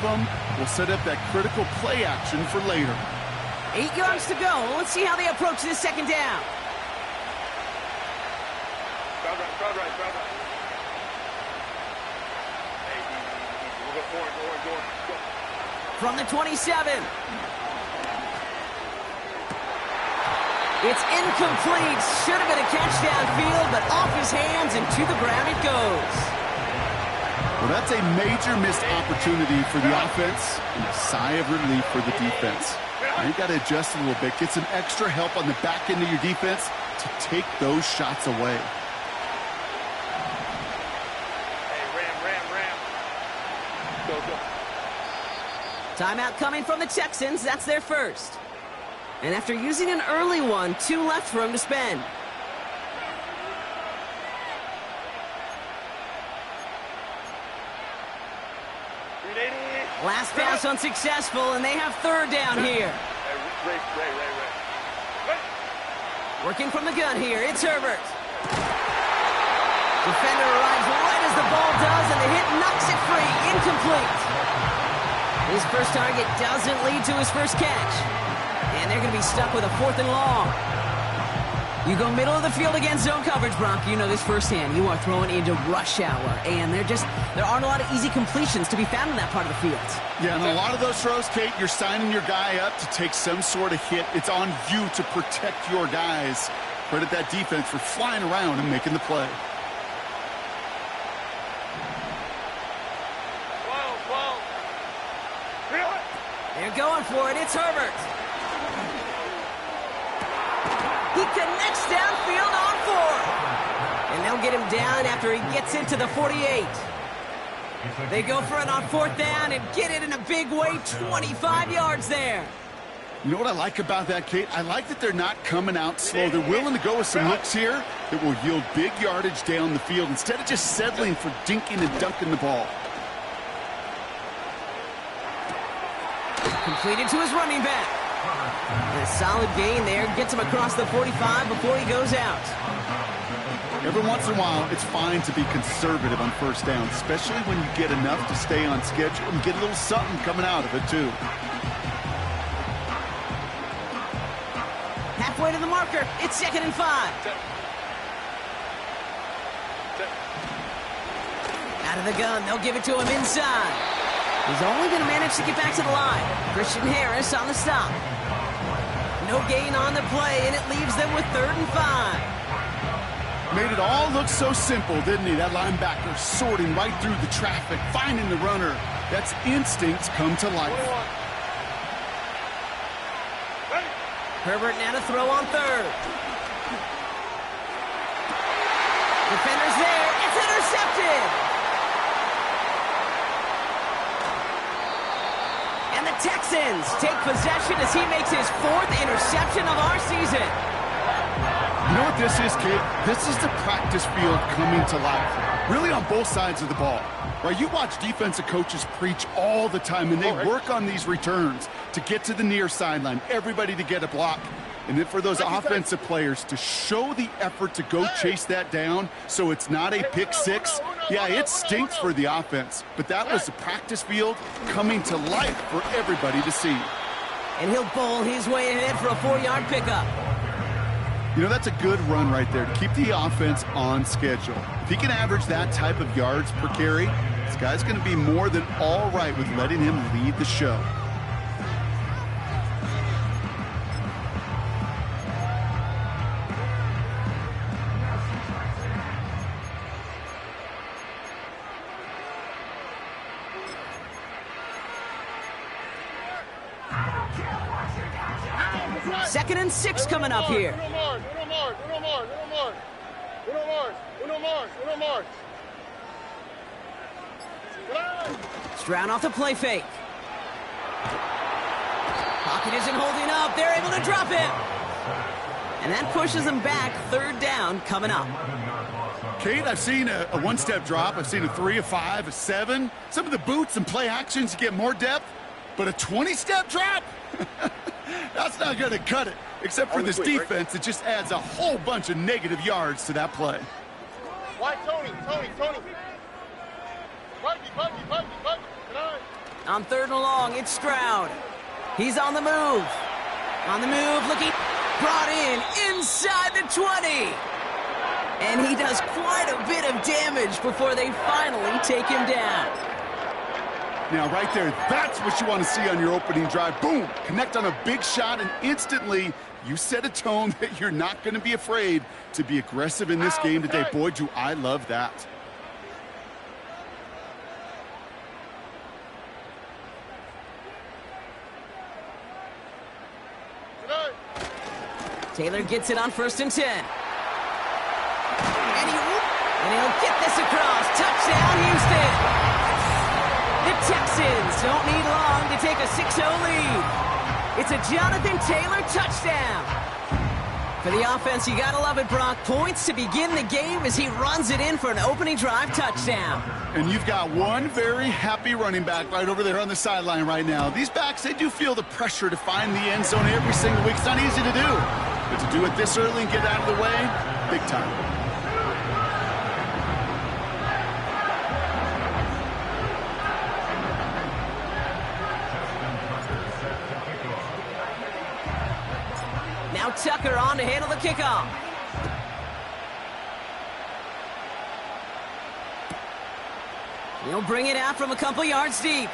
them will set up that critical play action for later. 8 yards to go. Let's see how they approach this second down. Crowd right. Hey, we'll go forward. From the 27. It's incomplete. Should have been a catch downfield, but off his hands and to the ground it goes. Well, that's a major missed opportunity for the offense and a sigh of relief for the defense. Now you got to adjust a little bit, get some extra help on the back end of your defense to take those shots away. Go. Timeout coming from the Texans. That's their first. And after using an early one, 2 left for him to spend. Last pass unsuccessful, and they have third down here. Ray. Working from the gun here, it's Herbert. Defender arrives right as the ball does, and the hit knocks it free. Incomplete. His first target doesn't lead to his first catch. And they're going to be stuck with a 4th and long. You go middle of the field against zone coverage, Bronk. You know this firsthand. You are throwing into rush hour. And there aren't a lot of easy completions to be found in that part of the field. Yeah, and a lot of those throws, Kate, you're signing your guy up to take some sort of hit. It's on you to protect your guys. Credit that defense for flying around and making the play. They're going for it. It's Herbert. He connects downfield on 4. And they'll get him down after he gets into the 48. They go for it on 4th down and get it in a big way. 25 yards there. You know what I like about that, Kate? I like that they're not coming out slow. They're willing to go with some looks here that will yield big yardage down the field instead of just settling for dinking and dunking the ball. Completed to his running back. And a solid gain there. Gets him across the 45 before he goes out. Every once in a while, it's fine to be conservative on first down, especially when you get enough to stay on schedule and get a little something coming out of it, too. Halfway to the marker. It's 2nd and 5. Out of the gun. They'll give it to him inside. He's only going to manage to get back to the line. Christian Harris on the stop. No gain on the play, and it leaves them with 3rd and 5. Made it all look so simple, didn't he? That linebacker sorting right through the traffic, finding the runner. That's instincts come to life. Herbert now to throw on 3rd. Defender's there. It's intercepted. And the Texans take possession as he makes his 4th interception of our season. You know what this is, kid? This is the practice field coming to life. Really on both sides of the ball. Right? You watch defensive coaches preach all the time, and they work on these returns to get to the near sideline, everybody to get a block. And then for those offensive players to show the effort to go chase that down so it's not a pick six, yeah, it stinks for the offense. But that was the practice field coming to life for everybody to see. And he'll bowl his way ahead for a 4-yard pickup. You know, that's a good run right there to keep the offense on schedule. If he can average that type of yards per carry, this guy's going to be more than all right with letting him lead the show. Second and 6 coming up here. Stroud off the play fake. Pocket isn't holding up. They're able to drop him. And that pushes them back. 3rd down coming up. Kate, I've seen a one-step drop. I've seen a 3, a 5, a 7. Some of the boots and play actions get more depth. But a 20-step drop? That's not going to cut it. Except for this defense, it just adds a whole bunch of negative yards to that play. Why, Tony? On 3rd and long, it's Stroud. He's on the move. On the move, looking, brought in, inside the 20. And he does quite a bit of damage before they finally take him down. Now, right there, that's what you want to see on your opening drive. Boom! Connect on a big shot, and instantly you set a tone that you're not going to be afraid to be aggressive in this game today. Boy, do I love that. Taylor gets it on 1st and 10. And he'll get this across. Touchdown, Houston. The Texans don't need long to take a 6-0 lead. It's a Jonathan Taylor touchdown. For the offense, you gotta love it, Brock. Points to begin the game as he runs it in for an opening drive touchdown. And you've got one very happy running back right over there on the sideline right now. These backs, they do feel the pressure to find the end zone every single week. It's not easy to do. But to do it this early and get out of the way, big time. Now Tucker on to handle the kickoff. He'll bring it out from a couple yards deep.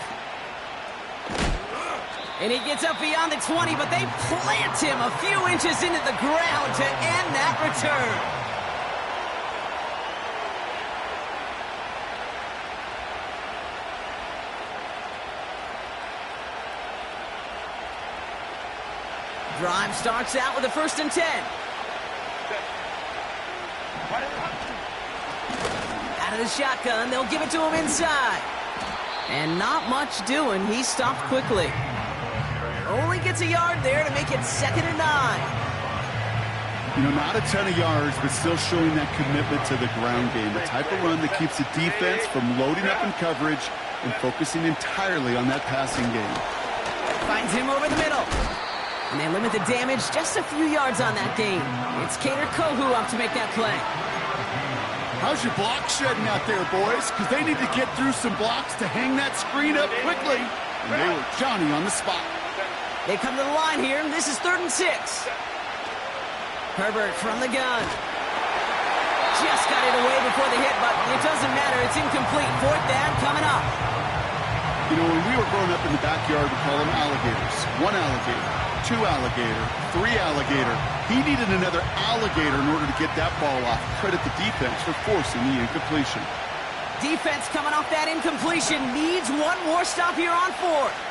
And he gets up beyond the 20, but they plant him a few inches into the ground to end that return. Drive starts out with a 1st and 10. Out of the shotgun, they'll give it to him inside. And not much doing. He stopped quickly. Only gets a yard there to make it 2nd and 9. You know, not a ton of yards, but still showing that commitment to the ground game. A type of run that keeps the defense from loading up in coverage and focusing entirely on that passing game. Finds him over the middle. And they limit the damage just a few yards on that game. It's Kader Kohu up to make that play. How's your block shedding out there, boys? Because they need to get through some blocks to hang that screen up quickly. And they were Johnny on the spot. They come to the line here. This is 3rd and 6. Herbert from the gun. Just got it away before the hit, but it doesn't matter. It's incomplete. 4th down coming up. You know, when we were growing up in the backyard, we call them alligators. 1 alligator, 2 alligator, 3 alligator. He needed another alligator in order to get that ball off. Credit the defense for forcing the incompletion. Defense coming off that incompletion needs one more stop here on 4th.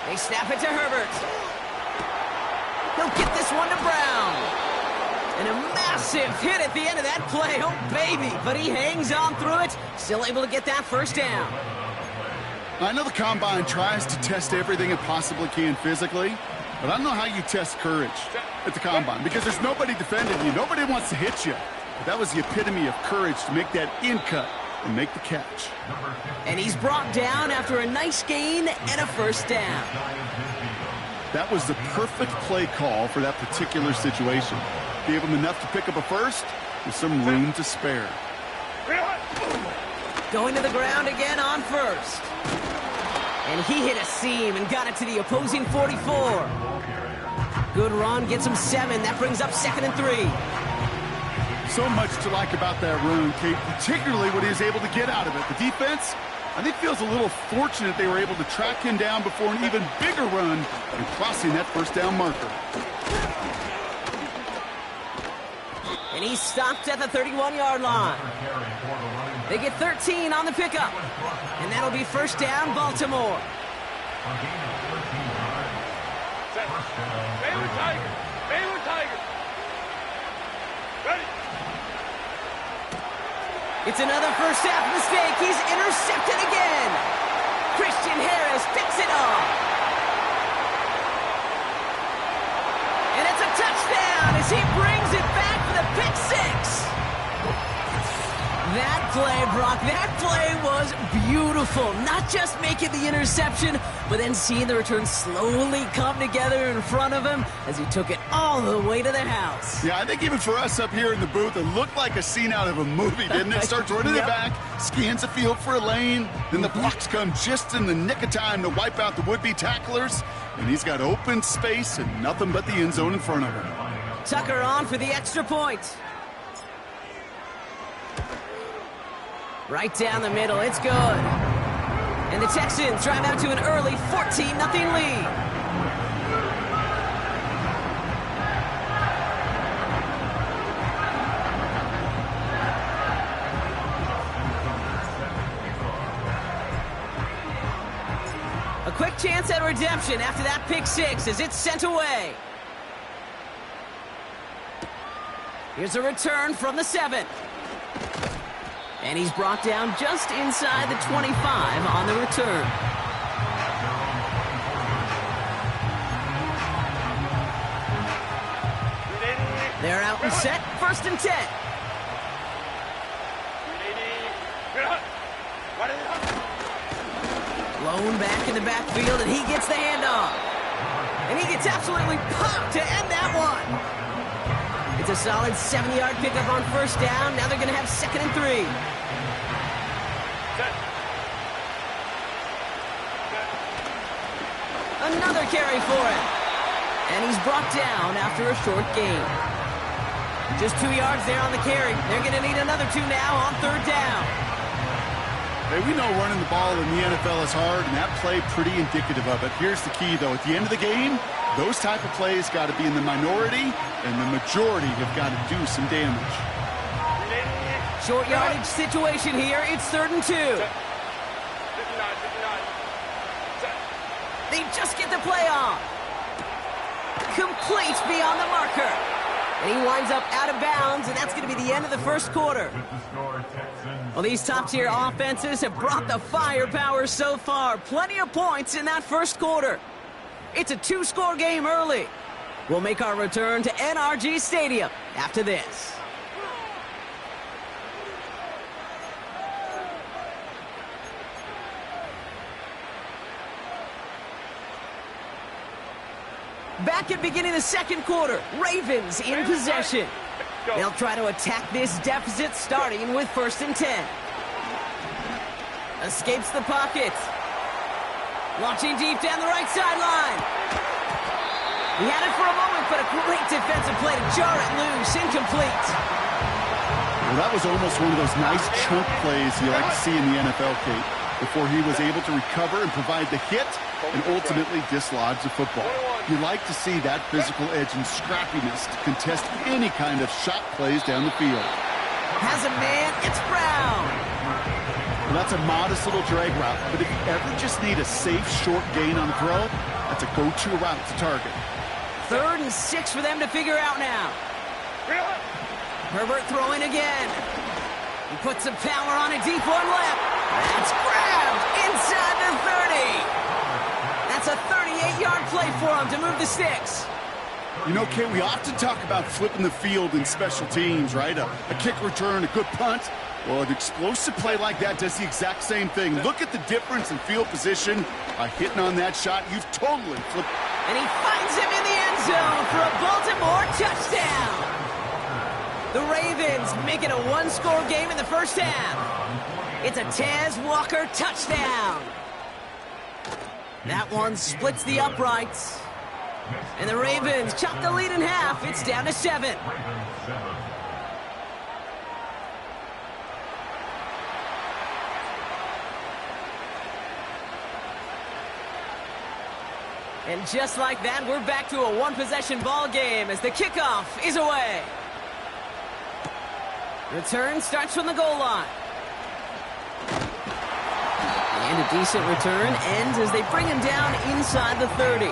They snap it to Herbert. He'll get this one to Brown. And a massive hit at the end of that play. Oh, baby. But he hangs on through it. Still able to get that 1st down. I know the Combine tries to test everything it possibly can physically, but I don't know how you test courage at the Combine because there's nobody defending you. Nobody wants to hit you. But that was the epitome of courage to make that in cut and make the catch. And he's brought down after a nice gain and a 1st down. That was the perfect play call for that particular situation. Gave him enough to pick up a 1st with some room to spare. Going to the ground again on 1st. And he hit a seam and got it to the opposing 44. Good run, gets him 7. That brings up 2nd and 3. So much to like about that run, Kate, particularly what he was able to get out of it. The defense, I think, feels a little fortunate they were able to track him down before an even bigger run and crossing that 1st down marker. And he's stopped at the 31-yard line. They get 13 on the pickup. And that'll be 1st down, Baltimore. Baylor Tigers! Baylor Tigers! Ready! It's another first half mistake. He's intercepted again. Christian Harris picks it off. And it's a touchdown as he brings it back for the pick 6. That play Brock, that play was beautiful. Not just making the interception, but then seeing the return slowly come together in front of him as he took it all the way to the house. Yeah, I think even for us up here in the booth, it looked like a scene out of a movie, didn't it? Starts running it back, scans the field for a lane, then the blocks come just in the nick of time to wipe out the would-be tacklers, and he's got open space and nothing but the end zone in front of him. Tucker on for the extra point. Right down the middle, it's good. And the Texans drive out to an early 14-0 lead. A quick chance at redemption after that pick six as it's sent away. Here's a return from the 7. And he's brought down just inside the 25 on the return. They're out and set, 1st and 10. Blown back in the backfield, and he gets the handoff. And he gets absolutely popped to end that one. It's a solid 7-yard pickup on 1st down. Now they're going to have 2nd and 3. Another carry for him. And he's brought down after a short gain. Just 2 yards there on the carry. They're going to need another 2 now on 3rd down. Hey, we know running the ball in the NFL is hard, and that play pretty indicative of it. Here's the key, though. At the end of the game, those type of plays got to be in the minority, and the majority have got to do some damage. Short yardage situation here. It's 3rd and 2. They just get the play off. Complete beyond the marker. And he winds up out of bounds, and that's going to be the end of the 1st quarter. Well, these top-tier offenses have brought the firepower so far. Plenty of points in that 1st quarter. It's a 2-score game early. We'll make our return to NRG Stadium after this. Back at beginning of the 2nd quarter, Ravens in possession. They'll try to attack this deficit starting with 1st and 10. Escapes the pocket. Launching deep down the right sideline. He had it for a moment, but a great defensive play to jar it loose. Incomplete. Well, that was almost one of those nice chunk plays you like to see in the NFL, Kate, before he was able to recover and provide the hit and ultimately dislodge the football. You like to see that physical edge and scrappiness to contest any kind of shot plays down the field. Has a man, it's Brown. Well, that's a modest little drag route, but if you ever just need a safe, short gain on the throw, that's a go-to route to target. 3rd and 6 for them to figure out now. Herbert throwing again. He puts some power on a deep one left. That's grabbed inside the 30. That's a 38-yard play for him to move the sticks. You know, Kate, we often talk about flipping the field in special teams, right? A kick return, a good punt. Well, an explosive play like that does the exact same thing. Look at the difference in field position. By hitting on that shot, you've totally flipped. And he finds him in the end zone for a Baltimore touchdown. The Ravens make it a 1-score game in the 1st half. It's a Tez Walker touchdown. That one splits the uprights. And the Ravens chop the lead in half. It's down to 7. And just like that, we're back to a 1-possession ball game as the kickoff is away. Return starts from the goal line. And a decent return ends as they bring him down inside the 30.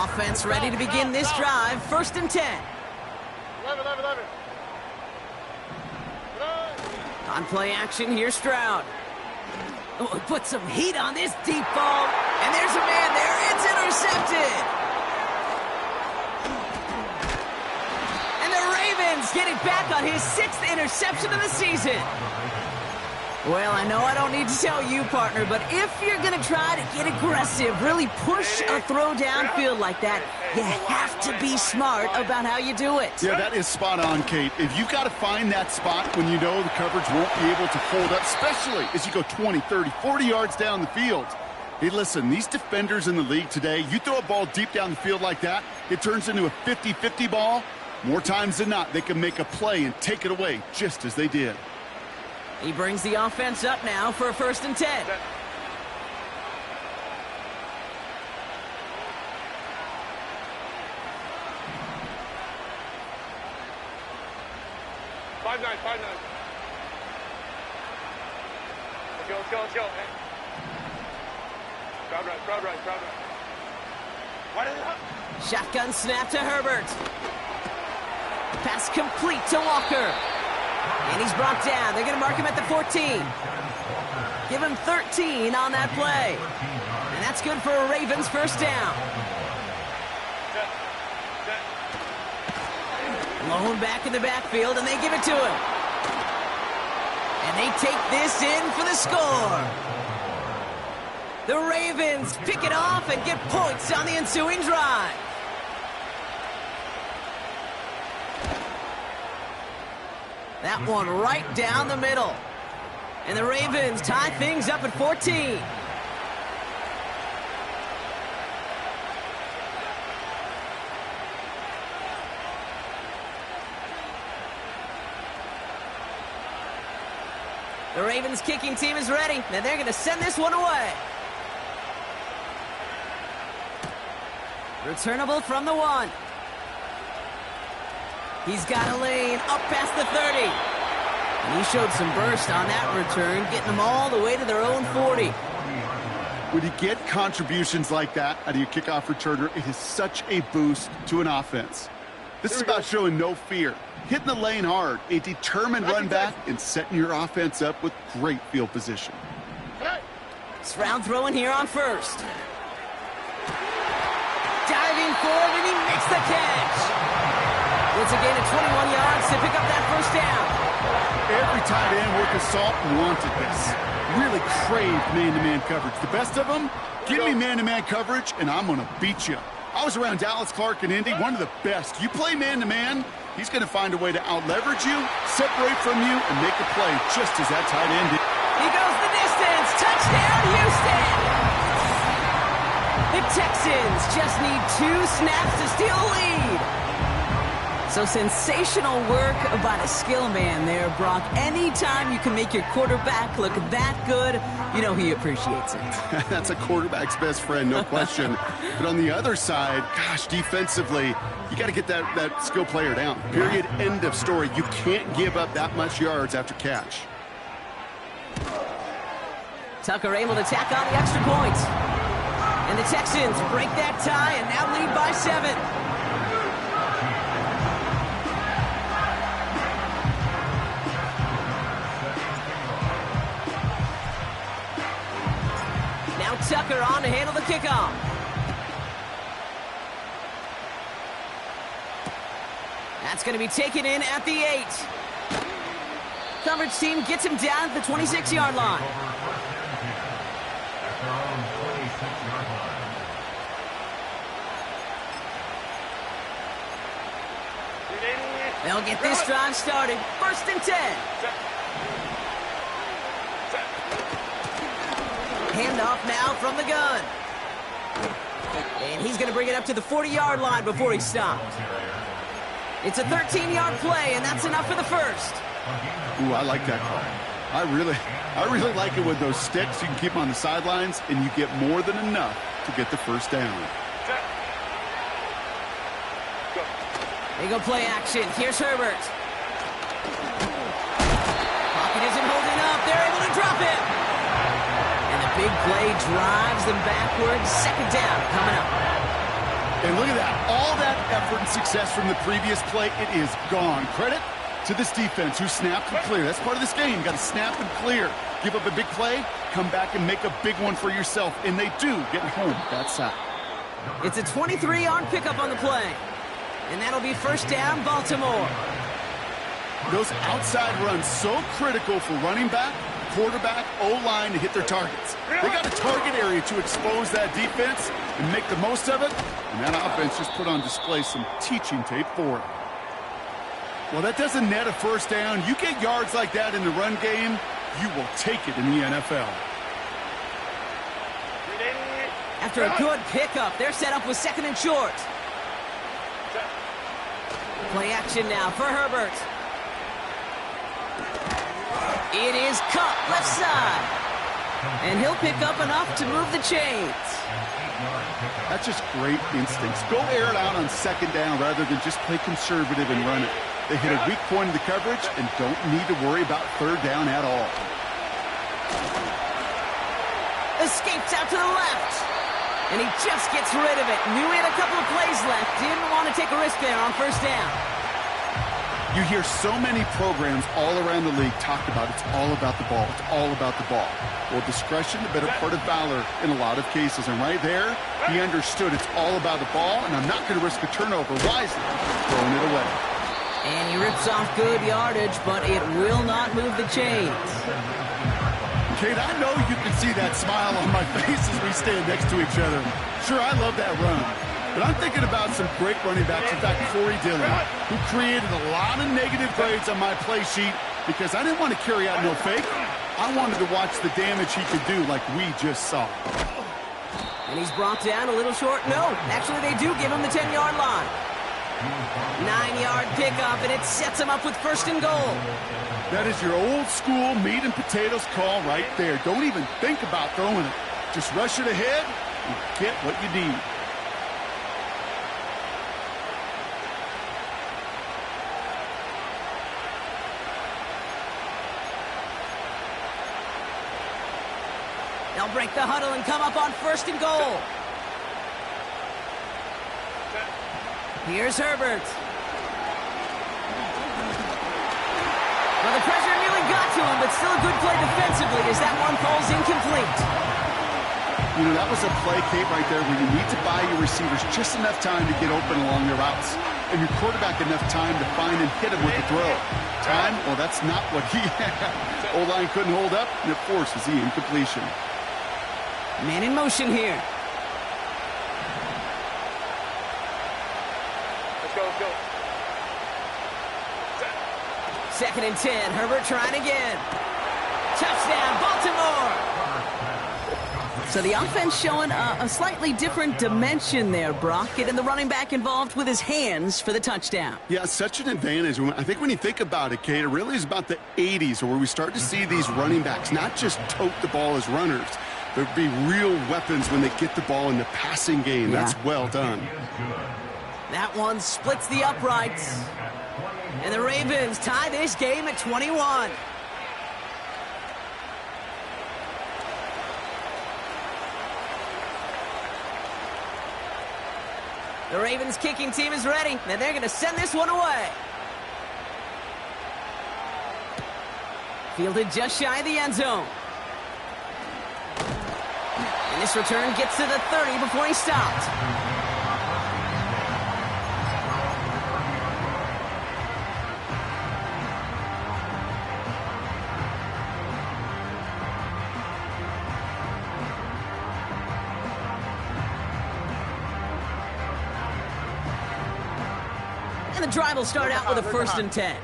Offense ready to begin this drive. 1st and 10. 11. On play action, here's Stroud. Oh, put some heat on this deep ball. And there's a man there. It's intercepted. And the Ravens Ravens get it back on his 6th interception of the season. Well, I know I don't need to tell you, partner, but if you're going to try to get aggressive, really push a throw downfield like that, you have to be smart about how you do it. Yeah, that is spot on, Kate. If you've got to find that spot when you know the coverage won't be able to hold up, especially as you go 20, 30, 40 yards down the field. Hey, listen, these defenders in the league today, you throw a ball deep down the field like that, it turns into a 50-50 ball. More times than not, they can make a play and take it away, just as they did. He brings the offense up now for a 1st and 10. Five nine. Let's go. Hey. Crowd right. Why did it? Shotgun snap to Herbert. Pass complete to Walker. And he's brought down. They're going to mark him at the 14. Give him 13 on that play. And that's good for a Ravens 1st down. Lone back in the backfield, and they give it to him. And they take this in for the score. The Ravens pick it off and get points on the ensuing drive. That one right down the middle. And the Ravens tie things up at 14. The Ravens kicking team is ready, and they're going to send this one away. Returnable from the 1. He's got a lane up past the 30. And he showed some burst on that return, getting them all the way to their own 40. When you get contributions like that out of your kickoff returner, it is such a boost to an offense. This is about showing no fear, hitting the lane hard, a determined run back, and setting your offense up with great field position. Stroud throwing here on 1st. Diving forward, and he makes the catch. It's a gain of 21 yards to pick up that 1st down. Every tight end worth his salt wanted this. Really craved man-to-man coverage. The best of them, give me man-to-man coverage, and I'm going to beat you. I was around Dallas Clark and Indy, one of the best. You play man-to-man, he's going to find a way to out-leverage you, separate from you, and make a play just as that tight end did. He goes the distance. Touchdown, Houston! The Texans just need 2 snaps to steal a lead. So sensational work by the skill man there, Brock. Anytime you can make your quarterback look that good, you know he appreciates it. That's a quarterback's best friend, no question. But on the other side, gosh, defensively, you got to get that skill player down. Period, end of story. You can't give up that much yards after catch. Tucker able to tack on the extra point. And the Texans break that tie and now lead by 7. Tucker on to handle the kickoff. That's going to be taken in at the 8. Coverage team gets him down at the 26-yard line. They'll get this drive started. 1st and 10. Handoff now from the gun. And he's going to bring it up to the 40-yard line before he stopped. It's a 13-yard play, and that's enough for the 1st. Ooh, I like that call. I really like it with those sticks. You can keep them on the sidelines, and you get more than enough to get the 1st down. They go play action. Here's Herbert. Pocket isn't holding up. They're able to drop it. Big play drives them backwards. 2nd down coming up. And look at that. All that effort and success from the previous play, it is gone. Credit to this defense who snapped and cleared. That's part of this game. You got to snap and clear. Give up a big play, come back and make a big one for yourself. And they do get home that side. It's a 23-yard pickup on the play. And that'll be 1st down, Baltimore. Those outside runs so critical for running back, quarterback, O-line to hit their targets. They got a target area to expose that defense and make the most of it, and that offense just put on display some teaching tape for it. Well, that doesn't net a first down. You get yards like that in the run game, you will take it in the NFL. After a good pickup, they're set up with 2nd and short. Play action now for Herbert. It is cut left side. And he'll pick up enough to move the chains. That's just great instincts. Go air it out on 2nd down rather than just play conservative and run it. They hit a weak point in the coverage and don't need to worry about 3rd down at all. Escapes out to the left. And he just gets rid of it. Knew he had a couple of plays left. Didn't want to take a risk there on 1st down. You hear so many programs all around the league talk about it's all about the ball. It's all about the ball. Well, discretion, the better part of valor in a lot of cases. And right there, he understood it's all about the ball, and I'm not going to risk a turnover wisely, throwing it away. And he rips off good yardage, but it will not move the chains. Kate, I know you can see that smile on my face as we stand next to each other. Sure, I love that run. But I'm thinking about some great running backs. In fact, Corey Dillon, who created a lot of negative grades on my play sheet because I didn't want to carry out no fake. I wanted to watch the damage he could do like we just saw. And he's brought down a little short. No, actually they do give him the 10-yard line. 9-yard pickup, and it sets him up with 1st and goal. That is your old school meat and potatoes call right there. Don't even think about throwing it. Just rush it ahead and get what you need. They'll break the huddle and come up on 1st and goal. Here's Herbert. Well, the pressure nearly got to him, but still a good play defensively as that one falls incomplete. You know, that was a play, Kate, right there where you need to buy your receivers just enough time to get open along their routes. And your quarterback enough time to find and hit him with the throw. Time? Well, that's not what he had. O-line couldn't hold up, and it forces the incompletion. Man in motion here. Let's go, let's go. 2nd and 10. Herbert trying again. Touchdown, Baltimore. So the offense showing a slightly different dimension there, Brock. Getting the running back involved with his hands for the touchdown. Yeah, such an advantage. I think when you think about it, Kate, it really is about the 80s where we start to see these running backs not just tote the ball as runners. There'd be real weapons when they get the ball in the passing game. Yeah. That's well done. That one splits the uprights. And the Ravens tie this game at 21. The Ravens kicking team is ready, and they're going to send this one away. Fielded just shy of the end zone. And this return gets to the 30 before he stopped. And the drive will start out with a 1st and 10.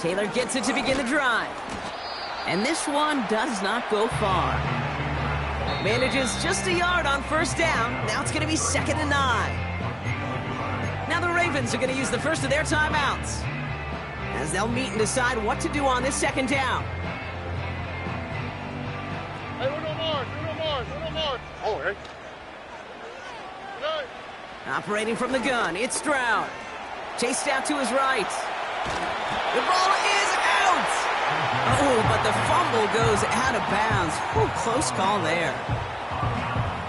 Taylor gets it to begin the drive. And this one does not go far. Manages just a yard on 1st down. Now it's going to be 2nd and 9. Now the Ravens are going to use the first of their timeouts as they'll meet and decide what to do on this 2nd down. Hey, uno more. Oh, hey. Operating from the gun, it's Stroud. Chased out to his right. The ball is out! Oh, but the fumble goes out of bounds. Whew, close call there.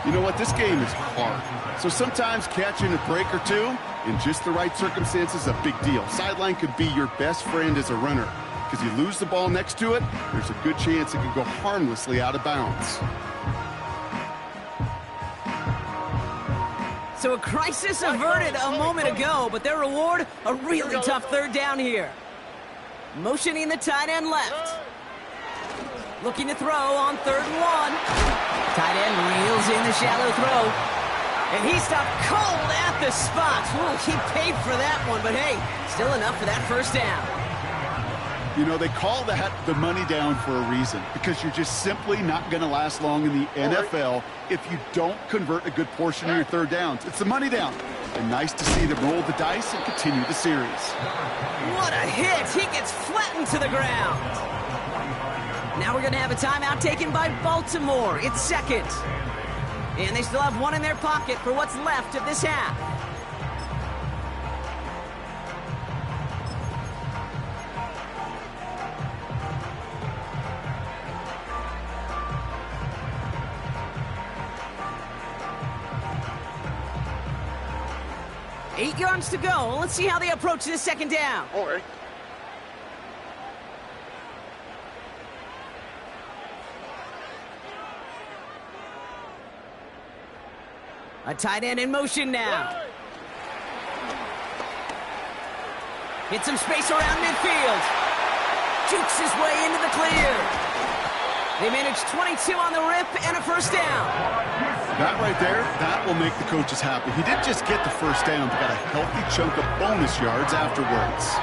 You know what? This game is hard. So sometimes catching a break or two in just the right circumstances is a big deal. Sideline could be your best friend as a runner. because you lose the ball next to it, there's a good chance it could go harmlessly out of bounds. So a crisis averted a moment ago, but their reward, a really tough third down here. Motioning the tight end left. Looking to throw on 3rd and 1. Tight end reels in the shallow throw. And he stopped cold at the spot. Ooh, he paid for that one, but hey, still enough for that first down. You know, they call that the money down for a reason, because you're just simply not going to last long in the NFL if you don't convert a good portion of your third downs. It's the money down. And nice to see them roll the dice and continue the series. What a hit! He gets flattened to the ground. Now we're going to have a timeout taken by Baltimore. It's 2nd. And they still have one in their pocket for what's left of this half. Eight yards to go. Let's see how they approach this 2nd down. All right. A tight end in motion now. Hits some space around midfield. Jukes his way into the clear. They manage 22 on the rip and a first down. That right there, that will make the coaches happy. He didn't just get the first down, but got a healthy chunk of bonus yards afterwards.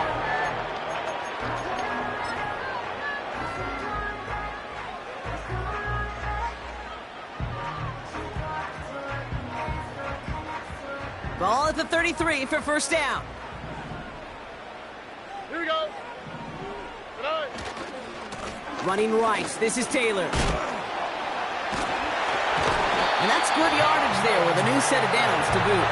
Ball at the 33 for first down. Here we go. Good eye. Running right, this is Taylor. And that's good yardage there with a new set of downs to boot.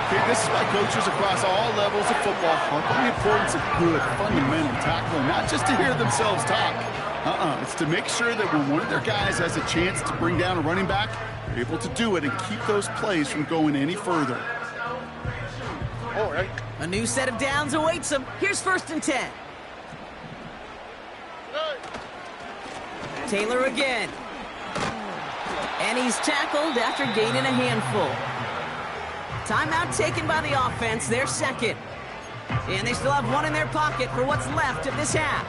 Okay, this is why coaches across all levels of football harp on the importance of good, fundamental tackling, not just to hear themselves talk. It's to make sure that when one of their guys has a chance to bring down a running back, they're able to do it and keep those plays from going any further. All right. A new set of downs awaits them. Here's 1st and 10. Taylor again. And he's tackled after gaining a handful. Timeout taken by the offense. They're 2nd. And they still have one in their pocket for what's left of this half.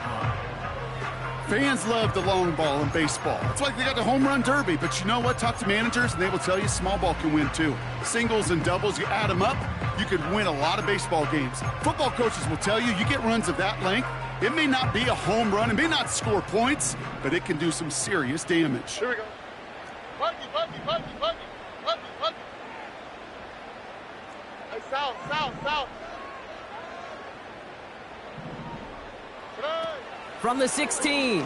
Fans love the long ball in baseball. It's like they got the home run derby, but you know what? Talk to managers, and they will tell you small ball can win too. Singles and doubles, you add them up, you could win a lot of baseball games. Football coaches will tell you get runs of that length. It may not be a home run, it may not score points, but it can do some serious damage. Here we go. Puppy. Hey, south. Good eye. From the 16.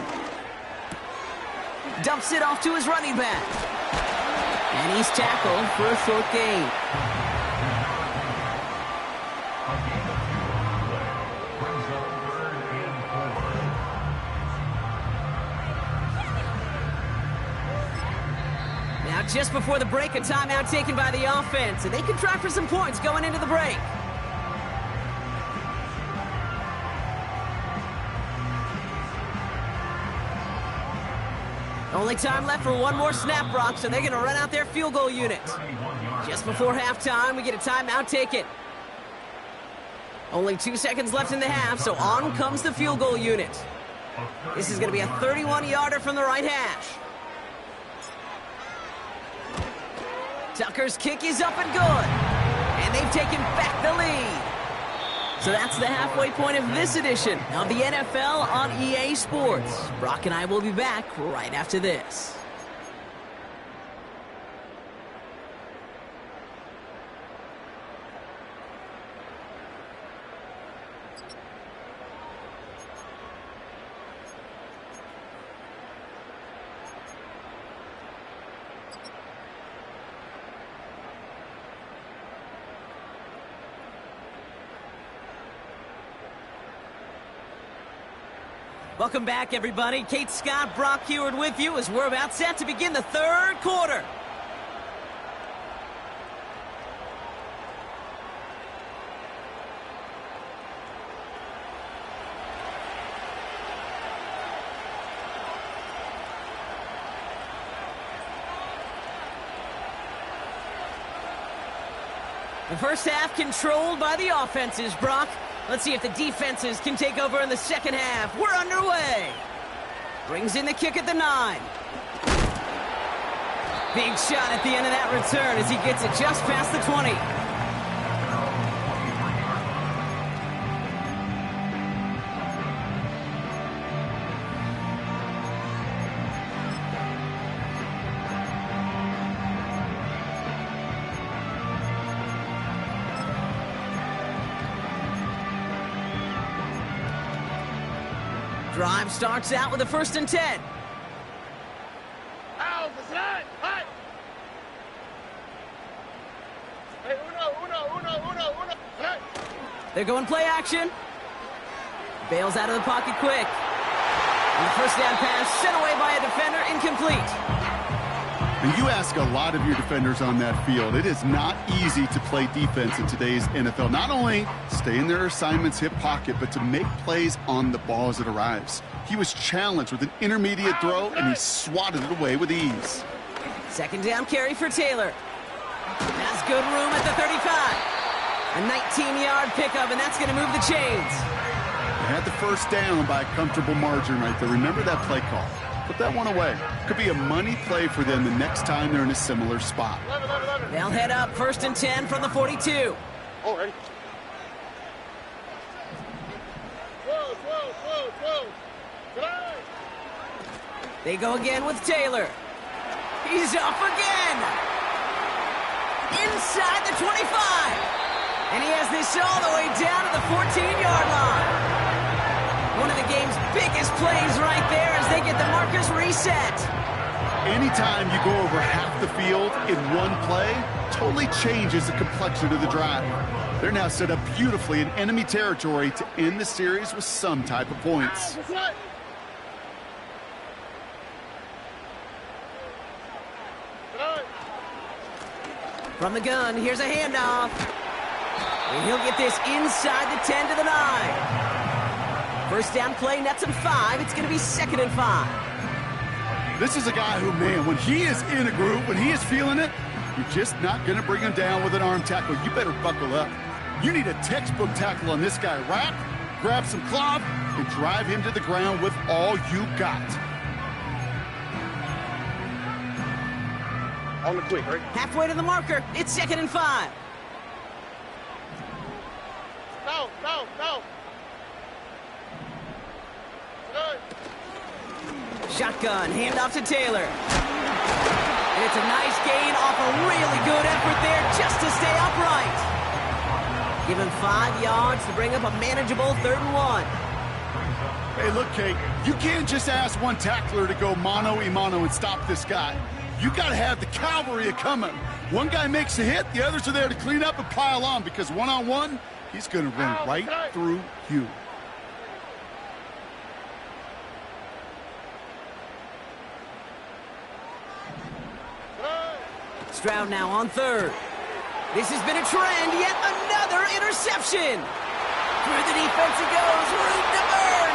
Dumps it off to his running back. And he's tackled for a short gain. Now, just before the break, a timeout taken by the offense, and they can try for some points going into the break. Only time left for one more snap, Brock, so they're going to run out their field goal unit. Just before halftime, we get a timeout taken. Only 2 seconds left in the half, so on comes the field goal unit. This is going to be a 31-yarder from the right hash. Tucker's kick is up and good. And they've taken back the lead. So that's the halfway point of this edition of the NFL on EA Sports. Brock and I will be back right after this. Welcome back, everybody. Kate Scott, Brock Heward with you as we're about set to begin the third quarter. The first half controlled by the offenses, Brock. Let's see if the defenses can take over in the second half. We're underway. Brings in the kick at the 9. Big shot at the end of that return as he gets it just past the 20. Drive starts out with a 1st and 10. They're going play action. Bails out of the pocket quick. And the first down pass sent away by a defender, incomplete. And you ask a lot of your defenders on that field. It is not easy to play defense in today's NFL. Not only stay in their assignment's hip pocket, but to make plays on the ball as it arrives. He was challenged with an intermediate throw, and he swatted it away with ease. 2nd down carry for Taylor. Has good room at the 35. A 19-yard pickup, and that's going to move the chains. They had the first down by a comfortable margin right there. Remember that play call. Put that one away. Could be a money play for them the next time they're in a similar spot. They'll head up 1st and 10 from the 42. All right. They go again with Taylor. He's off again. Inside the 25. And he has this all the way down to the 14-yard line. One of the game's biggest plays right there as they get the markers reset. Anytime you go over half the field in one play, totally changes the complexion of the drive. They're now set up beautifully in enemy territory to end the series with some type of points. From the gun, here's a handoff. And he'll get this inside the 10 to the 9. First down play, nets him 5. It's going to be 2nd and 5. This is a guy who, man, when he is in a groove, when he is feeling it, you're just not going to bring him down with an arm tackle. You better buckle up. You need a textbook tackle on this guy. Wrap, grab some cloth, and drive him to the ground with all you got. On the quick, right? Halfway to the marker. It's 2nd and 5. No. Shotgun, handoff to Taylor. And it's a nice gain off a really good effort there just to stay upright. Give him 5 yards to bring up a manageable 3rd and 1. Hey, look, Kate, you can't just ask one tackler to go mano-a-mano and stop this guy. You got to have the cavalry coming. One guy makes a hit, the others are there to clean up and pile on, because one-on-one, he's going to run right through you. Stroud now on 3rd. This has been a trend, yet another interception. Through the defense it goes, room to burn.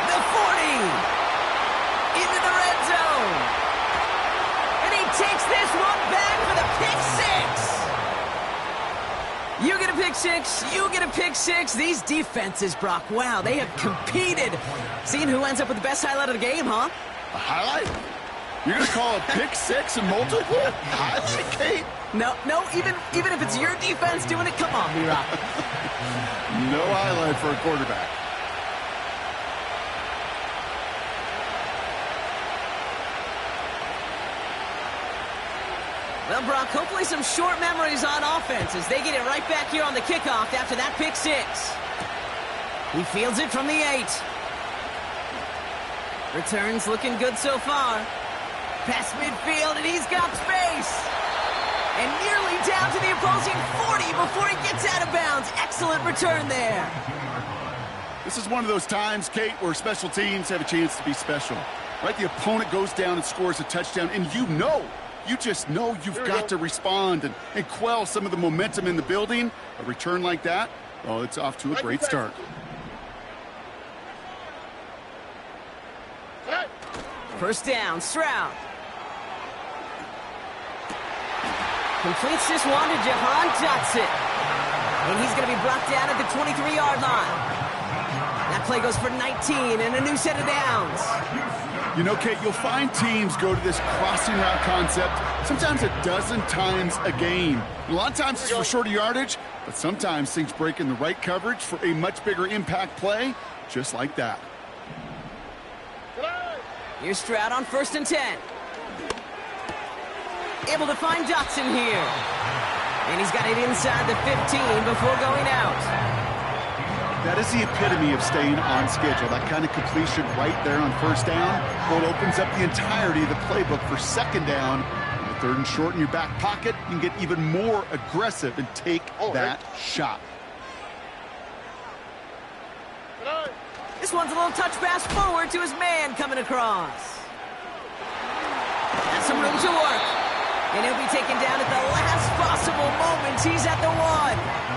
The 40. Into the red zone. And he takes this one back for the pick 6. You get a pick 6, you get a pick 6. These defenses, Brock, wow, they have competed. Seeing who ends up with the best highlight of the game, huh? A highlight? You're going to call a pick 6 and multiple? Highlight, Kate? No, even if it's your defense doing it, come on, B-Rock. No highlight for a quarterback. Well, Brock, hopefully some short memories on offense as they get it right back here on the kickoff after that pick 6. He fields it from the 8. Returns looking good so far. Past midfield, and he's got space. And nearly down to the opposing 40 before he gets out of bounds. Excellent return there. This is one of those times, Kate, where special teams have a chance to be special. Right? The opponent goes down and scores a touchdown, and you just know you've got to respond and quell some of the momentum in the building. A return like that, well, it's off to a great start. Completes this one to Jahan Dotson. And he's going to be brought down at the 23-yard line. That play goes for 19 and a new set of downs. You know, Kate, you'll find teams go to this crossing route concept sometimes a dozen times a game. A lot of times it's for shorter yardage, but sometimes things break in the right coverage for a much bigger impact play, just like that. Here's Stroud on 1st and 10. Able to find Dotson here. And he's got it inside the 15 before going out. That is the epitome of staying on schedule. That kind of completion right there on 1st down. Well, it opens up the entirety of the playbook for 2nd down. On the 3rd and short in your back pocket, you can get even more aggressive and take that shot. This one's a little touch pass forward to his man coming across. Has some room to work. And he'll be taken down at the last possible moment. He's at the 1.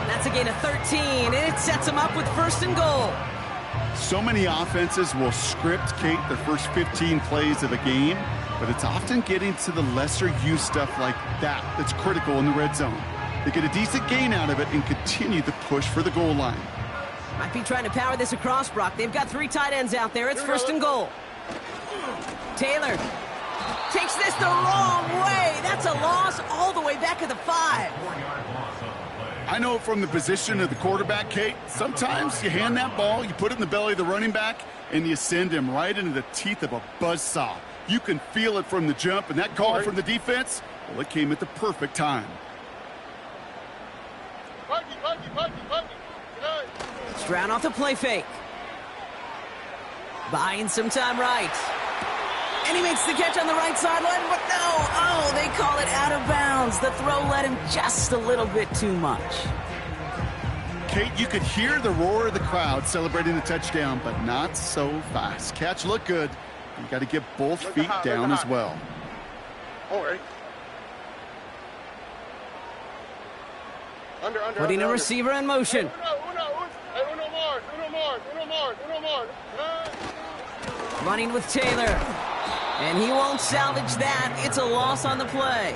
That's a gain of 13, and it sets him up with 1st and goal. So many offenses will script, Kate, their first 15 plays of a game, but it's often getting to the lesser-used stuff like that that's critical in the red zone. They get a decent gain out of it and continue the push for the goal line. Might be trying to power this across, Brock. They've got 3 tight ends out there. It's 1st and goal. Taylor takes this the wrong way. That's a loss all the way back at the 5. I know from the position of the quarterback, Kate, sometimes you hand that ball, you put it in the belly of the running back, and you send him right into the teeth of a buzzsaw. You can feel it from the jump, and that call from the defense, well, it came at the perfect time. Stroud off the play fake. Buying some time right. And he makes the catch on the right sideline, but no. Oh, they call it out of bounds. The throw led him just a little bit too much. Kate, you could hear the roar of the crowd celebrating the touchdown, but not so fast. Catch looked good. You got to get both feet down as well. Putting a receiver in motion. Running with Taylor. And he won't salvage that. It's a loss on the play.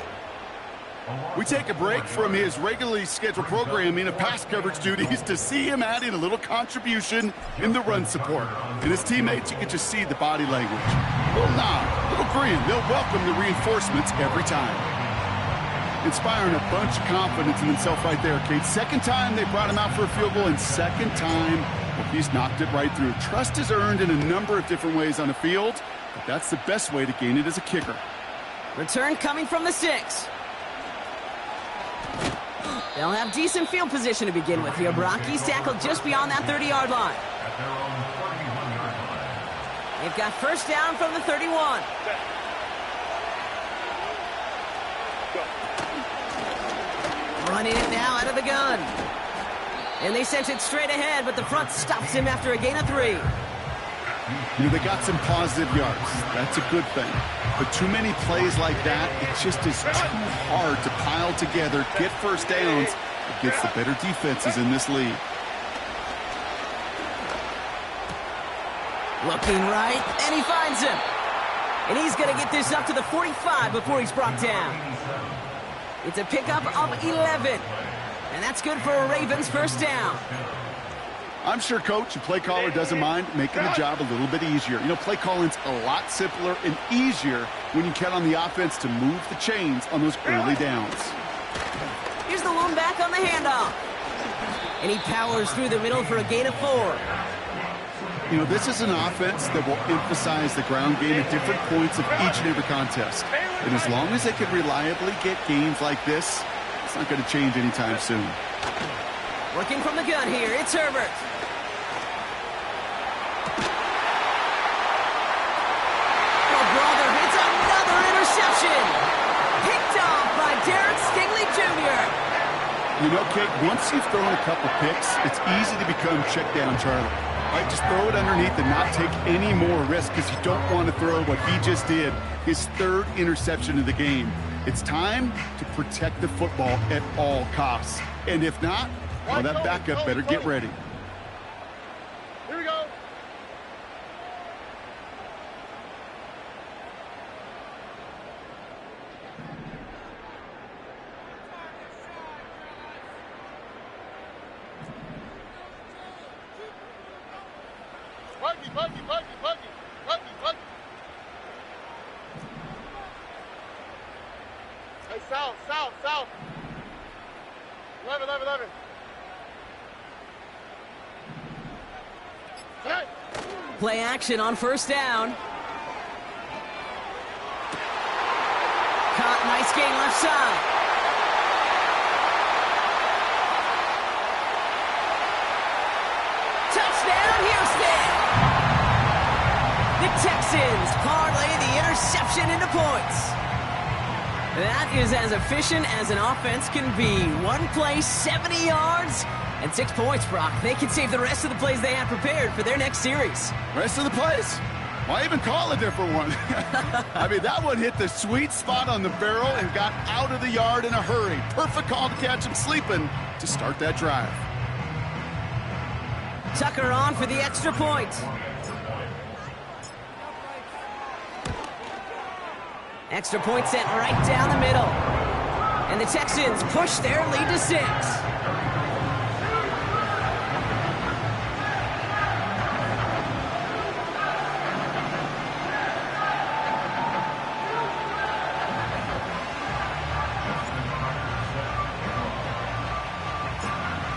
We take a break from his regularly scheduled programming of pass coverage duties to see him adding a little contribution in the run support. And his teammates, you can just see the body language. A little nod, a little grin. They'll welcome the reinforcements every time. Inspiring a bunch of confidence in himself right there, Kate. 2nd time they brought him out for a field goal, and 2nd time, well, he's knocked it right through. Trust is earned in a number of different ways on the field, but that's the best way to gain it as a kicker. Return coming from the 6. They'll have decent field position to begin with here. Brock, he's tackled just beyond that 30-yard line. They've got 1st down from the 31. Running it now out of the gun. And they sent it straight ahead, but the front stops him after a gain of 3. You know, they got some positive yards. That's a good thing. But too many plays like that, it just is too hard to pile together, get 1st downs against the better defenses in this league. Looking right, and he finds him. And he's going to get this up to the 45 before he's brought down. It's a pickup of 11. And that's good for a Ravens 1st down. I'm sure coach and play caller doesn't mind making the job a little bit easier. You know, play calling's a lot simpler and easier when you count on the offense to move the chains on those early downs. Here's the lone back on the handoff. And he powers through the middle for a gain of 4. You know, this is an offense that will emphasize the ground game at different points of each and every contest. And as long as they can reliably get gains like this, it's not going to change anytime soon. Working from the gun here, it's Herbert. Oh, brother, it's another interception. Picked off by Derek Stingley Jr. You know, Kate, once you've thrown a couple picks, it's easy to become check down Charlie. Right, just throw it underneath and not take any more risk because you don't want to throw what he just did, his 3rd interception of the game. It's time to protect the football at all costs. And if not, well, that backup better get ready. Here we go. Hey, south. 11. Hey. Play action on first down. Caught, nice gain left side. Touchdown, Houston! The Texans parlay the interception into points. That is as efficient as an offense can be. One play, 70 yards, and 6 points, Brock. They can save the rest of the plays they have prepared for their next series. Rest of the plays? Why even call a different one? I mean, that one hit the sweet spot on the barrel and got out of the yard in a hurry. Perfect call to catch him sleeping to start that drive. Tucker on for the extra point. Extra point sent right down the middle. And the Texans push their lead to 6.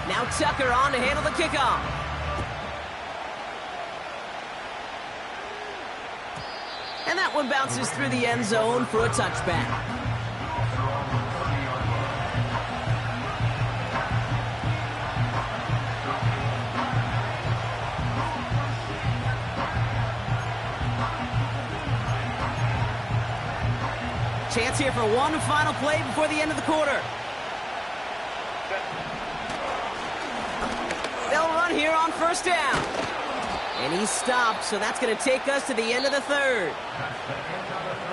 Now Tucker on to handle the kickoff. And that one bounces through the end zone for a touchback. Chance here for one final play before the end of the quarter. They'll run here on first down. And he stopped, so that's going to take us to the end of the third.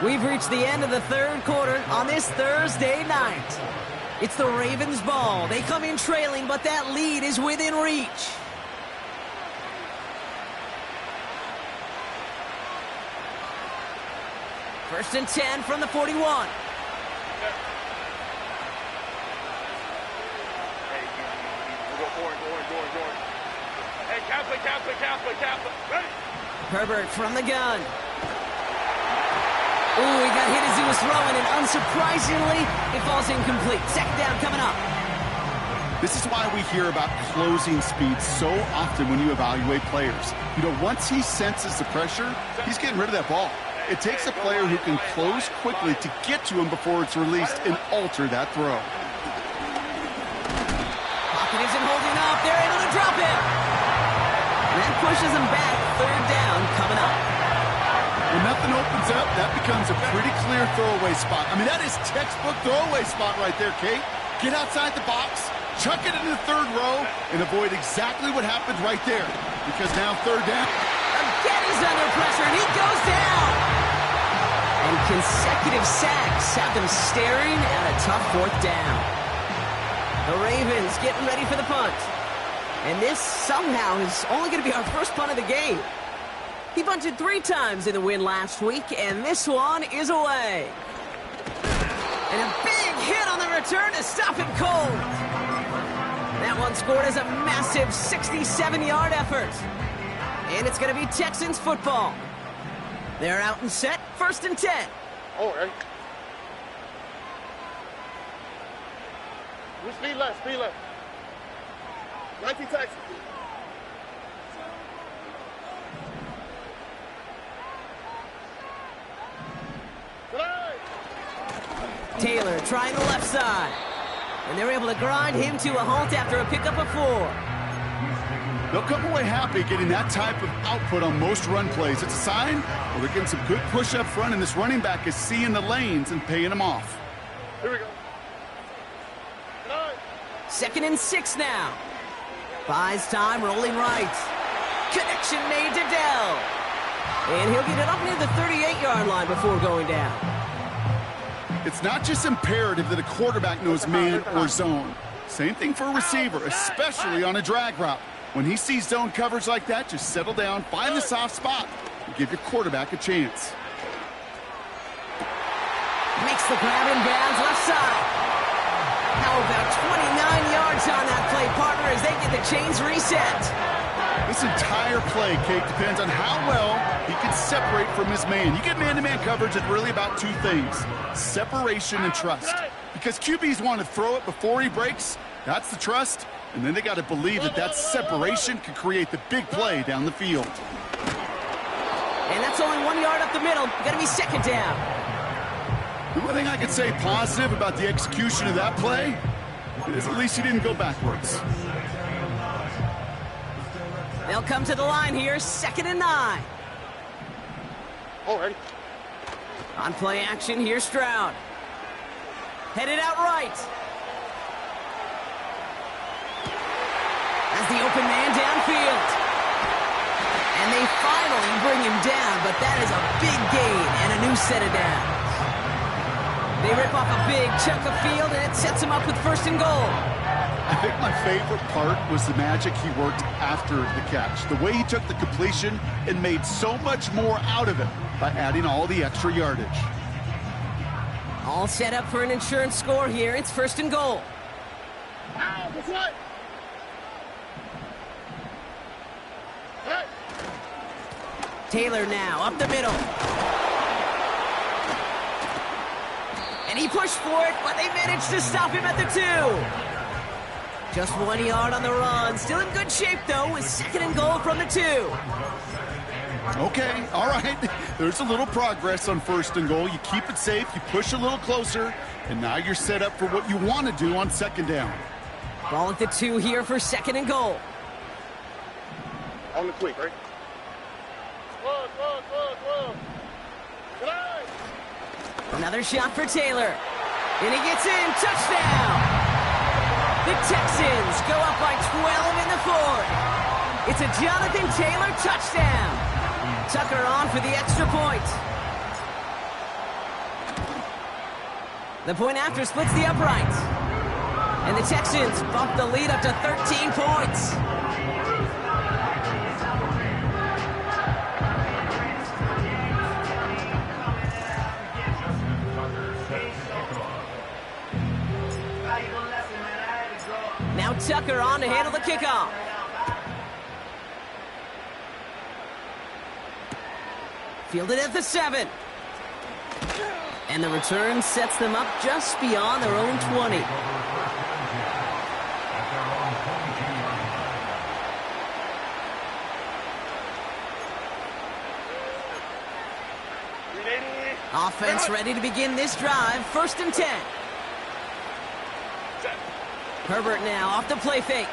We've reached the end of the third quarter on this Thursday night. It's the Ravens' ball. They come in trailing, but that lead is within reach. First and 10 from the 41. Hey, Catholic. Ready? Herbert from the gun. Ooh, he got hit as he was throwing, and unsurprisingly, it falls incomplete. Second down coming up. This is why we hear about closing speed so often when you evaluate players. You know, once he senses the pressure, he's getting rid of that ball. It takes a player who can close quickly to get to him before it's released and alter that throw. Pocket isn't holding up. They're able to drop it. And that pushes him back. Third down coming up. When nothing opens up, that becomes a pretty clear throwaway spot. I mean, that is textbook throwaway spot right there, Kate. Get outside the box, chuck it into the third row, and avoid exactly what happened right there. Because now third down. Again, he's under pressure, and he goes down. And consecutive sacks have them staring at a tough fourth down. The Ravens getting ready for the punt. And this somehow is only going to be our first punt of the game. He punted 3 times in the win last week, and this one is away. And a big hit on the return to stop him cold. That one scored as a massive 67-yard effort. And it's going to be Texans football. They're out and set, first and 10. Oh, right. Speed left. 19 Texans. Taylor trying the left side. And they're able to grind him to a halt after a pickup of 4. They'll come away happy getting that type of output on most run plays. It's a sign where they're getting some good push up front, and this running back is seeing the lanes and paying them off. Here we go. 2nd and 6 now. Buys time, rolling right. Connection made to Dell. And he'll get it up near the 38-yard line before going down. It's not just imperative that a quarterback knows man or zone. Same thing for a receiver, especially on a drag route. When he sees zone coverage like that, just settle down, find the soft spot, and give your quarterback a chance. Makes the grab in bounds left side. How about 29 yards on that play, partner, as they get the chains reset. This entire play, Kate, depends on how well he can separate from his man. You get man-to-man coverage, it's really about two things, separation and trust. Because QBs want to throw it before he breaks, that's the trust, and then they got to believe that that separation can create the big play down the field. And that's only 1 yard up the middle. Going to be second down. The one thing I could say positive about the execution of that play is at least he didn't go backwards. They'll come to the line here, 2nd and 9. Oh, ready. On play action, here's Stroud. Headed out right. As the open man downfield. And they finally bring him down, but that is a big gain and a new set of downs. They rip off a big chunk of field, and it sets him up with 1st and goal. I think my favorite part was the magic he worked after the catch. The way he took the completion and made so much more out of it by adding all the extra yardage. All set up for an insurance score here. It's 1st and goal. What? Taylor now up the middle. And he pushed for it, but they managed to stop him at the 2. Just 1 yard on the run. Still in good shape, though, with 2nd and goal from the 2. Okay, all right. There's a little progress on 1st and goal. You keep it safe, you push a little closer, and now you're set up for what you want to do on 2nd down. Ball at the 2 here for 2nd and goal. On the quick, right? Another shot for Taylor. And he gets in. Touchdown! The Texans go up by 12 in the 4th. It's a Jonathan Taylor touchdown. Tucker on for the extra point. The point after splits the uprights. And the Texans bump the lead up to 13 points. Now Tucker on to handle the kickoff. Fielded at the 7. And the return sets them up just beyond their own 20. Offense ready to begin this drive. 1st and 10. Herbert now off the play fake.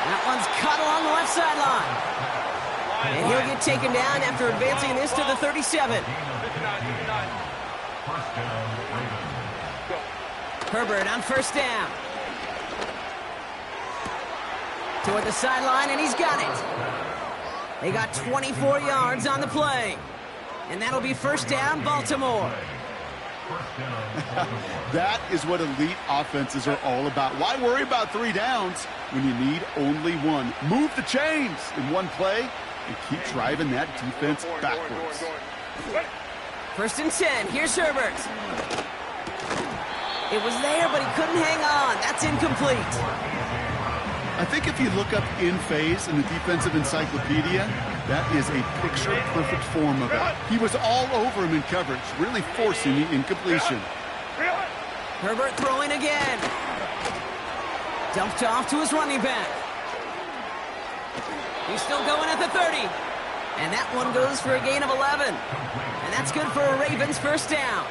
That one's cut along the left sideline. And he'll get taken down after advancing this to the 37. Herbert on 1st down. Toward the sideline, and he's got it. They got 24 yards on the play. And that'll be 1st down, Baltimore. That is what elite offenses are all about. Why worry about 3 downs when you need only 1? Move the chains in one play and keep driving that defense backwards. 1st and 10. Here's Herbert. It was there, but he couldn't hang on. That's incomplete. I think if you look up in phase in the defensive encyclopedia, that is a picture-perfect form of it. He was all over him in coverage, really forcing the incompletion. Herbert throwing again. Dumped off to his running back. He's still going at the 30. And that one goes for a gain of 11. And that's good for a Ravens 1st down.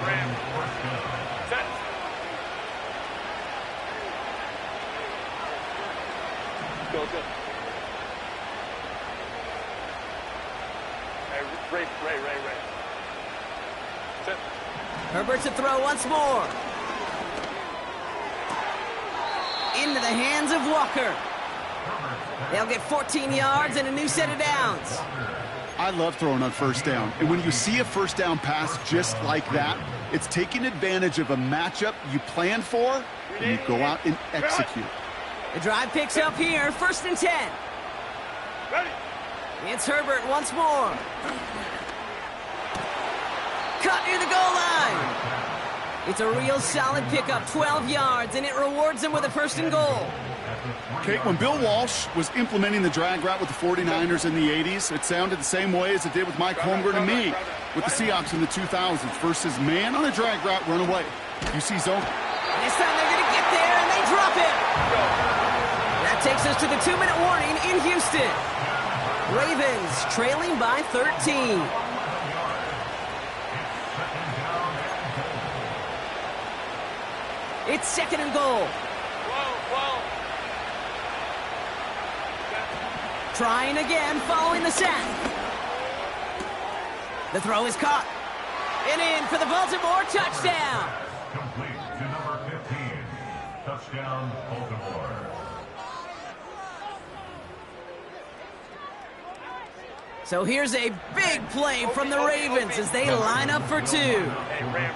Ram. Set. Go. Hey, Ray. Set. Herbert to throw once more. Into the hands of Walker. They'll get 14 yards and a new set of downs. I love throwing on 1st down. And when you see a 1st down pass just like that, it's taking advantage of a matchup you plan for, and you go out and execute. The drive picks up here, 1st and 10. Ready. It's Herbert once more. Cut near the goal line. It's a real solid pickup, 12 yards, and it rewards him with a 1st and goal. Kate, when Bill Walsh was implementing the drag route with the 49ers in the 80s, it sounded the same way as it did with Mike Holmgren and me with the Seahawks in the 2000s versus man on a drag route, run away. You see zone. This time they're going to get there, and they drop it. That takes us to the 2-minute warning in Houston. Ravens trailing by 13. It's 2nd and goal. Trying again, following the sack. The throw is caught. And in for the Baltimore touchdown. Complete to number 15. Touchdown, Baltimore. So here's a big play from the Ravens as they line up for 2. Ram.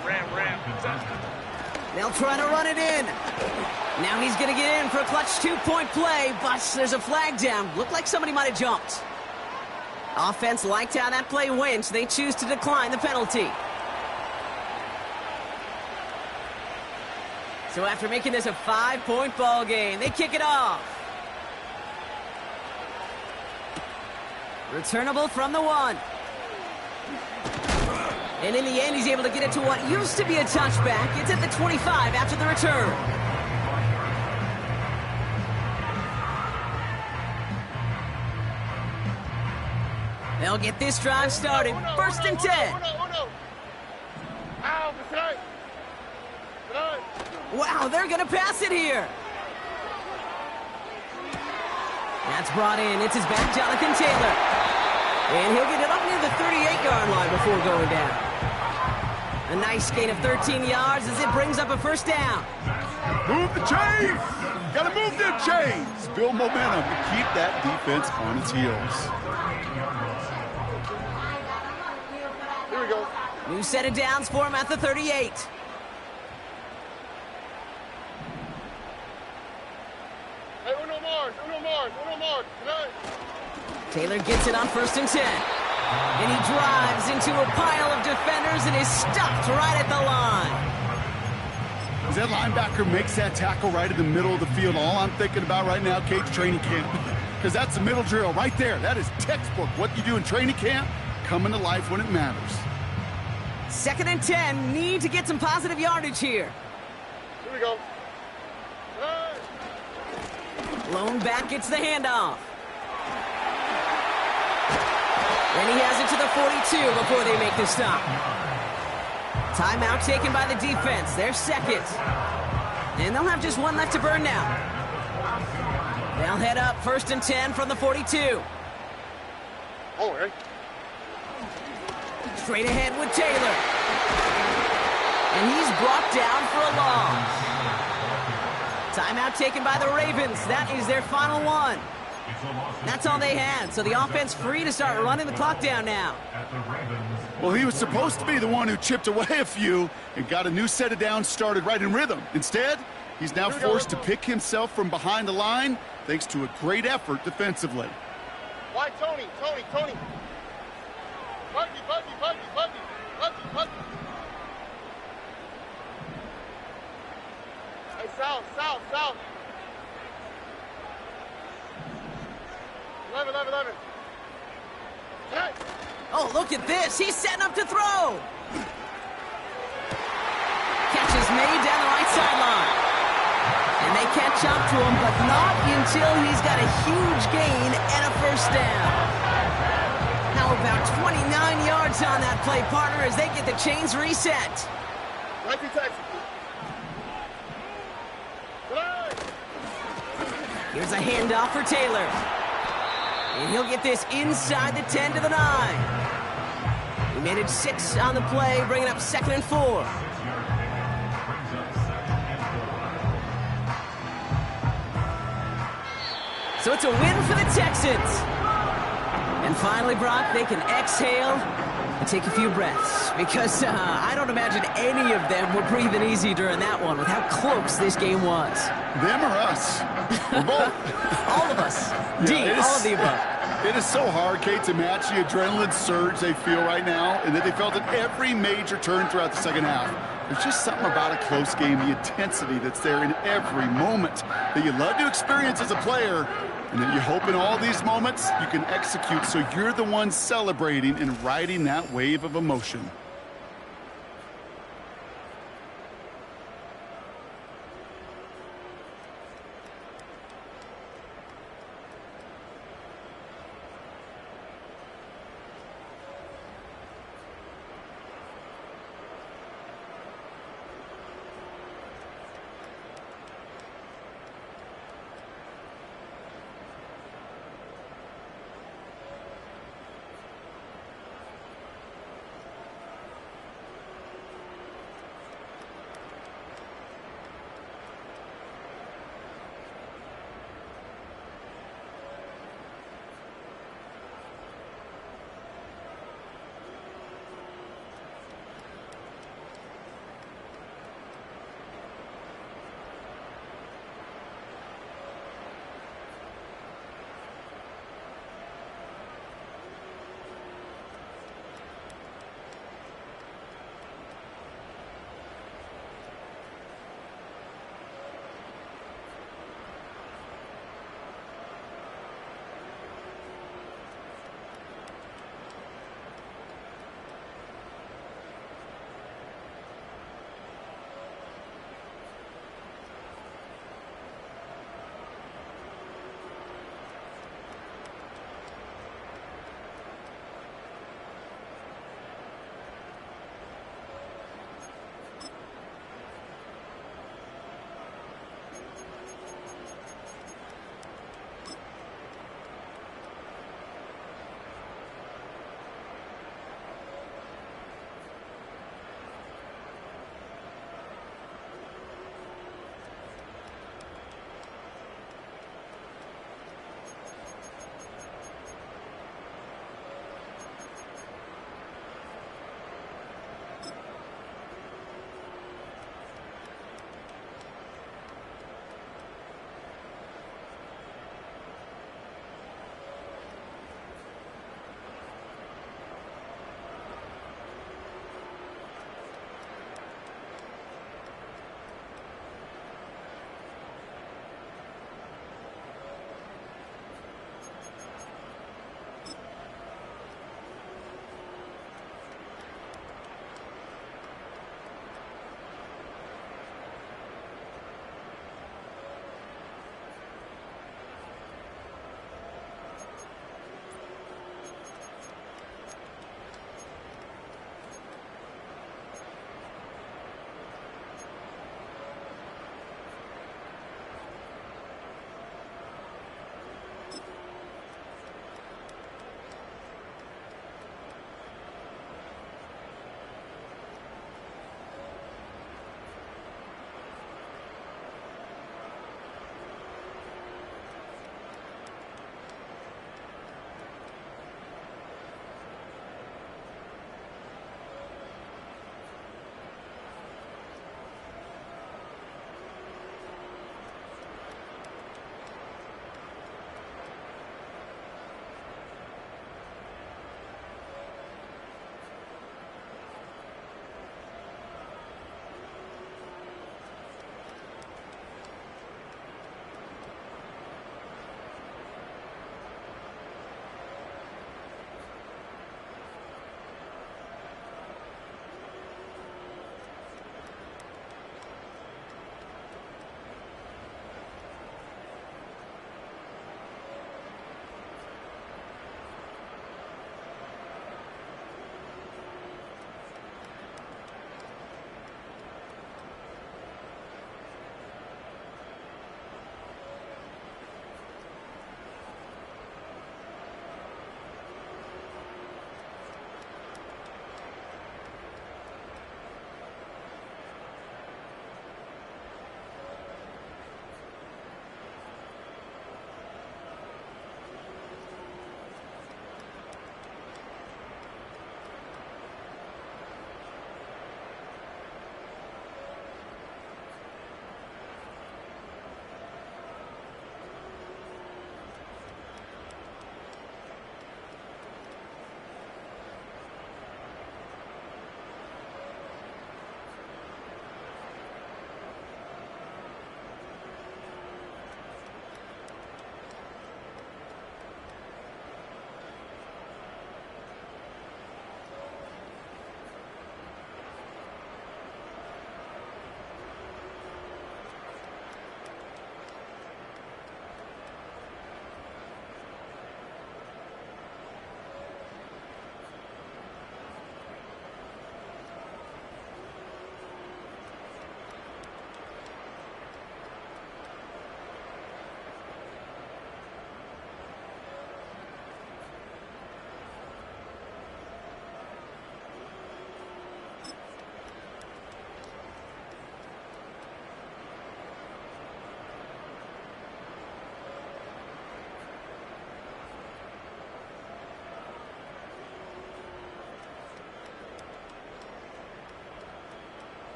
They'll try to run it in. Now he's going to get in for a clutch 2-point play, but there's a flag down. Looked like somebody might have jumped. Offense liked how that play went, so they choose to decline the penalty. So after making this a 5-point ball game, they kick it off. Returnable from the 1. And in the end, he's able to get it to what used to be a touchback. It's at the 25 after the return. They'll get this drive started. 1st and 10. Wow, they're going to pass it here. That's brought in. It's his back, Jonathan Taylor. And he'll get it up near the 38-yard line before going down. A nice gain of 13 yards as it brings up a 1st down. Move the chains! Gotta move them chains! Build momentum to keep that defense on its heels. Here we go. New set of downs for him at the 38. Hey, uno more. Taylor gets it on 1st and 10. And he drives into a pile of defenders and is stopped right at the line. As that linebacker makes that tackle right in the middle of the field, all I'm thinking about right now, Kate's training camp. Because that's the middle drill right there. That is textbook. What you do in training camp, coming to life when it matters. 2nd and 10. Need to get some positive yardage here. Here we go. Lone back gets the handoff. And he has it to the 42 before they make the stop. Timeout taken by the defense. They're 2nd. And they'll have just 1 left to burn now. They'll head up 1st and 10 from the 42. Oh, right. Straight ahead with Taylor. And he's brought down for a loss. Timeout taken by the Ravens. That is their final one. That's all they had, so the offense free to start running the clock down now. Well, he was supposed to be the one who chipped away a few and got a new set of downs started right in rhythm. Instead, he's now forced to pick himself from behind the line thanks to a great effort defensively. Why Tony? Buggy. Hey, south. 11. Hey. Oh, look at this. He's setting up to throw. Catch is made down the right sideline. And they catch up to him, but not until he's got a huge gain and a 1st down. How about 29 yards on that play, partner, as they get the chains reset. Right to Texas. Here's a handoff for Taylor. And he'll get this inside the 10 to the 9. He made it 6 on the play, bringing up 2nd and 4. So it's a win for the Texans. And finally, Brock, they can exhale and take a few breaths. Because I don't imagine any of them were breathing easy during that one with how close this game was. Them or us? We're both. All of us. All of the above. It is so hard, Kate, to match the adrenaline surge they feel right now and that they felt at every major turn throughout the second half. There's just something about a close game, the intensity that's there in every moment that you love to experience as a player, and that you hope in all these moments you can execute so you're the one celebrating and riding that wave of emotion.